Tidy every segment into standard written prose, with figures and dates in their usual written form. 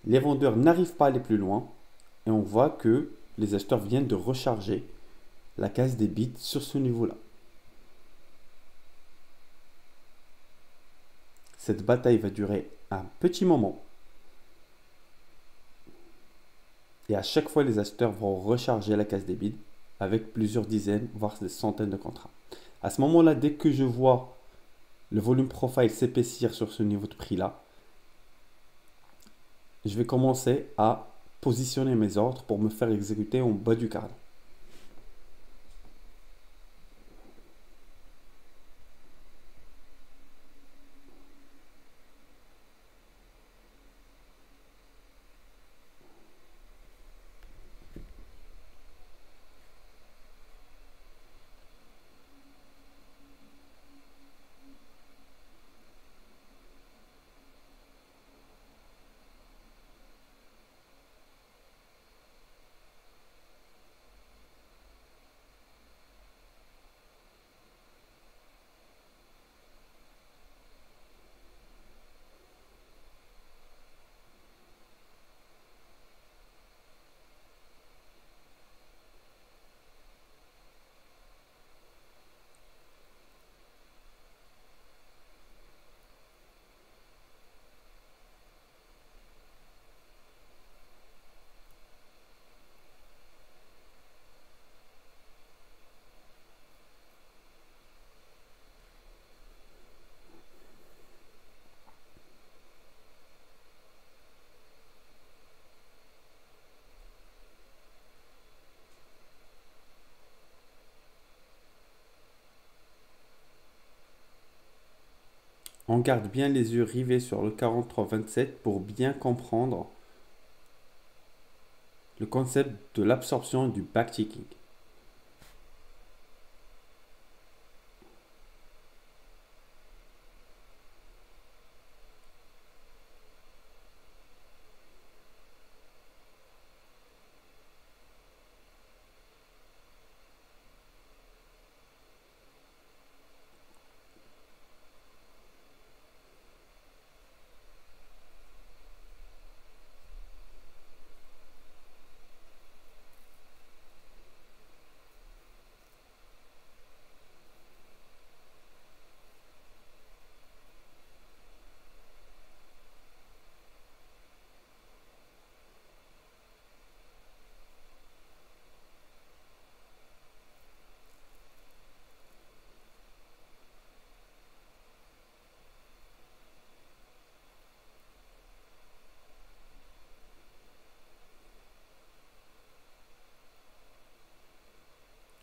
Les vendeurs n'arrivent pas à aller plus loin et on voit que les acheteurs viennent de recharger la case des bits sur ce niveau-là. Cette bataille va durer un petit moment et à chaque fois les acheteurs vont recharger la case des bits avec plusieurs dizaines voire des centaines de contrats. À ce moment-là, dès que je vois le volume profile s'épaissir sur ce niveau de prix-là, je vais commencer à positionner mes ordres pour me faire exécuter en bas du carnet. On garde bien les yeux rivés sur le 43-27 pour bien comprendre le concept de l'absorption du backticking.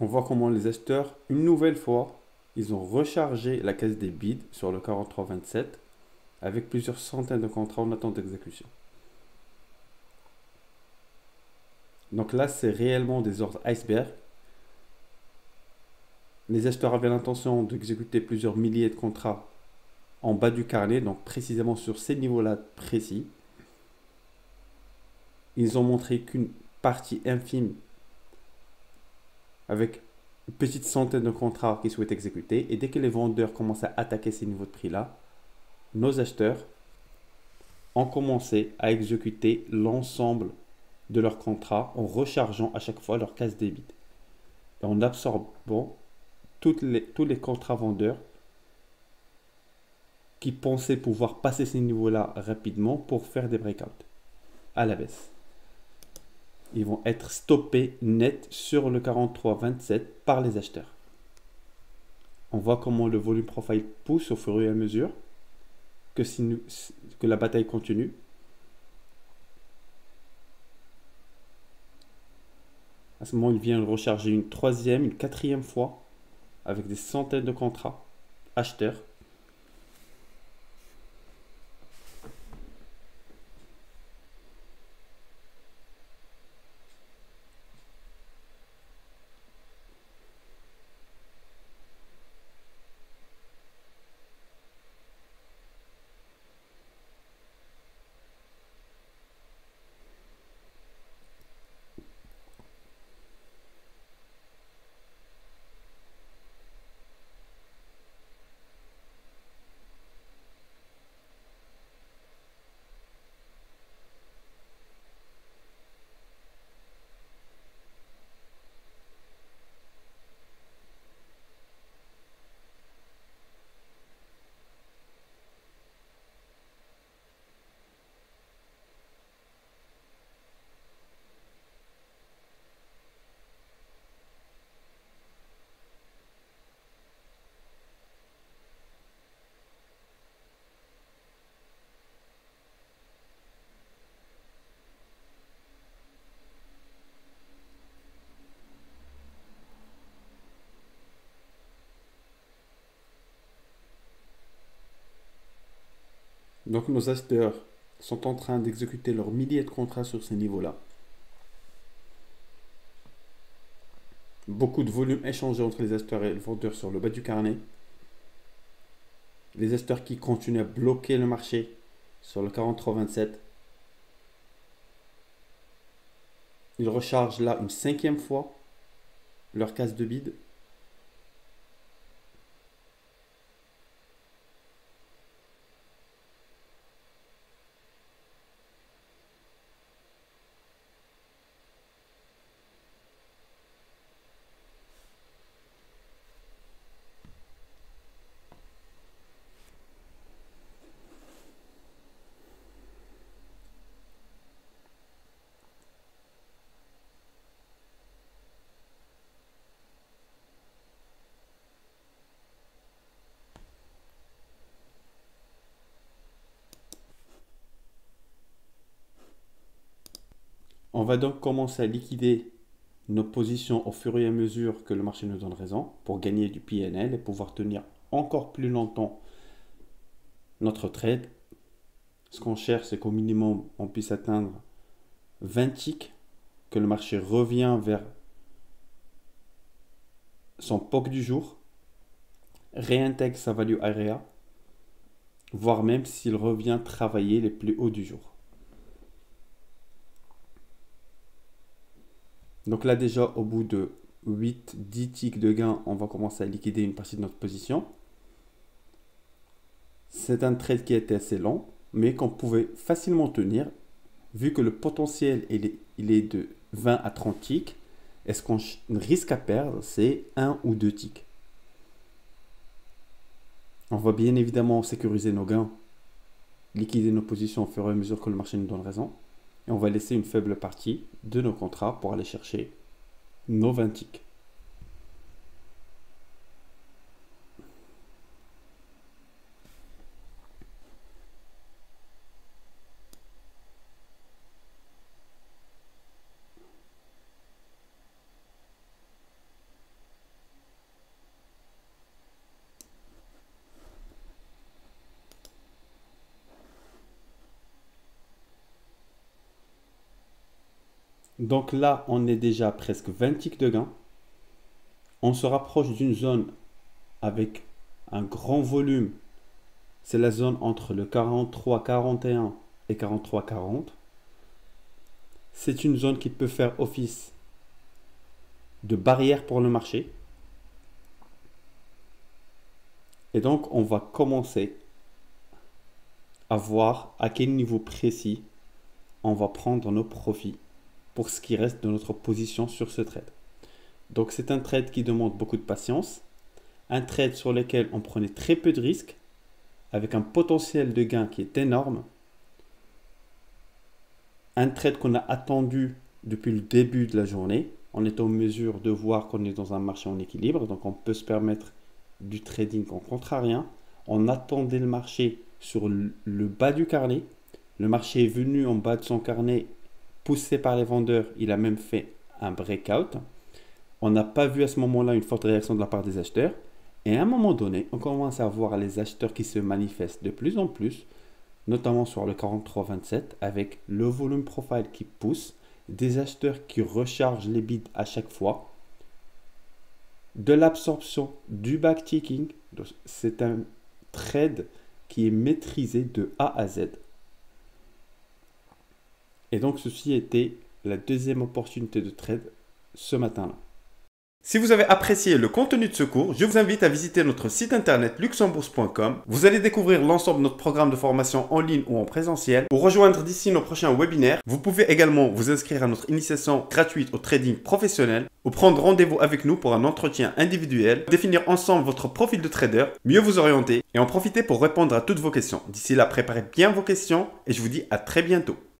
On voit comment les acheteurs, une nouvelle fois, ils ont rechargé la case des bids sur le 43-27 avec plusieurs centaines de contrats en attente d'exécution. Donc là, c'est réellement des ordres iceberg. Les acheteurs avaient l'intention d'exécuter plusieurs milliers de contrats en bas du carnet, donc précisément sur ces niveaux-là précis. Ils ont montré qu'une partie infime avec une petite centaine de contrats qu'ils souhaitent exécuter. Et dès que les vendeurs commencent à attaquer ces niveaux de prix-là, nos acheteurs ont commencé à exécuter l'ensemble de leurs contrats en rechargeant à chaque fois leur case débit. Et en absorbant tous les contrats vendeurs qui pensaient pouvoir passer ces niveaux-là rapidement pour faire des breakouts à la baisse. Ils vont être stoppés net sur le 43-27 par les acheteurs. On voit comment le volume profile pousse au fur et à mesure que la bataille continue. À ce moment, il vient recharger une troisième, une quatrième fois avec des centaines de contrats acheteurs. Donc nos acheteurs sont en train d'exécuter leurs milliers de contrats sur ces niveaux-là. Beaucoup de volume échangé entre les acheteurs et les vendeurs sur le bas du carnet. Les acheteurs qui continuent à bloquer le marché sur le 43,27. Ils rechargent là une 5e fois leur case de bid. On va donc commencer à liquider nos positions au fur et à mesure que le marché nous donne raison pour gagner du PNL et pouvoir tenir encore plus longtemps notre trade. Ce qu'on cherche, c'est qu'au minimum, on puisse atteindre 20 ticks, que le marché revient vers son POC du jour, réintègre sa value area, voire même s'il revient travailler les plus hauts du jour. Donc là déjà, au bout de 8-10 ticks de gain, on va commencer à liquider une partie de notre position. C'est un trade qui était assez long, mais qu'on pouvait facilement tenir, vu que le potentiel il est de 20 à 30 ticks. Et ce qu'on risque à perdre, c'est 1 ou 2 ticks. On va bien évidemment sécuriser nos gains, liquider nos positions au fur et à mesure que le marché nous donne raison. Et on va laisser une faible partie de nos contrats pour aller chercher nos 20 ticks. Donc là, on est déjà à presque 20 ticks de gain. On se rapproche d'une zone avec un grand volume. C'est la zone entre le 43,41 et 43,40. C'est une zone qui peut faire office de barrière pour le marché. Et donc, on va commencer à voir à quel niveau précis on va prendre nos profits pour ce qui reste de notre position sur ce trade. Donc c'est un trade qui demande beaucoup de patience, un trade sur lequel on prenait très peu de risques, avec un potentiel de gain qui est énorme, un trade qu'on a attendu depuis le début de la journée. On est en mesure de voir qu'on est dans un marché en équilibre, donc on peut se permettre du trading en contrarien. On attendait le marché sur le bas du carnet. Le marché est venu en bas de son carnet, poussé par les vendeurs, il a même fait un breakout. On n'a pas vu à ce moment-là une forte réaction de la part des acheteurs. Et à un moment donné, on commence à voir les acheteurs qui se manifestent de plus en plus, notamment sur le 43,27, avec le volume profile qui pousse, des acheteurs qui rechargent les bids à chaque fois, de l'absorption, du backticking. C'est un trade qui est maîtrisé de A à Z. Et donc, ceci était la deuxième opportunité de trade ce matin-là. Si vous avez apprécié le contenu de ce cours, je vous invite à visiter notre site internet luxembourg.com. Vous allez découvrir l'ensemble de notre programme de formation en ligne ou en présentiel. Pour rejoindre d'ici nos prochains webinaires, vous pouvez également vous inscrire à notre initiation gratuite au trading professionnel ou prendre rendez-vous avec nous pour un entretien individuel, définir ensemble votre profil de trader, mieux vous orienter et en profiter pour répondre à toutes vos questions. D'ici là, préparez bien vos questions et je vous dis à très bientôt.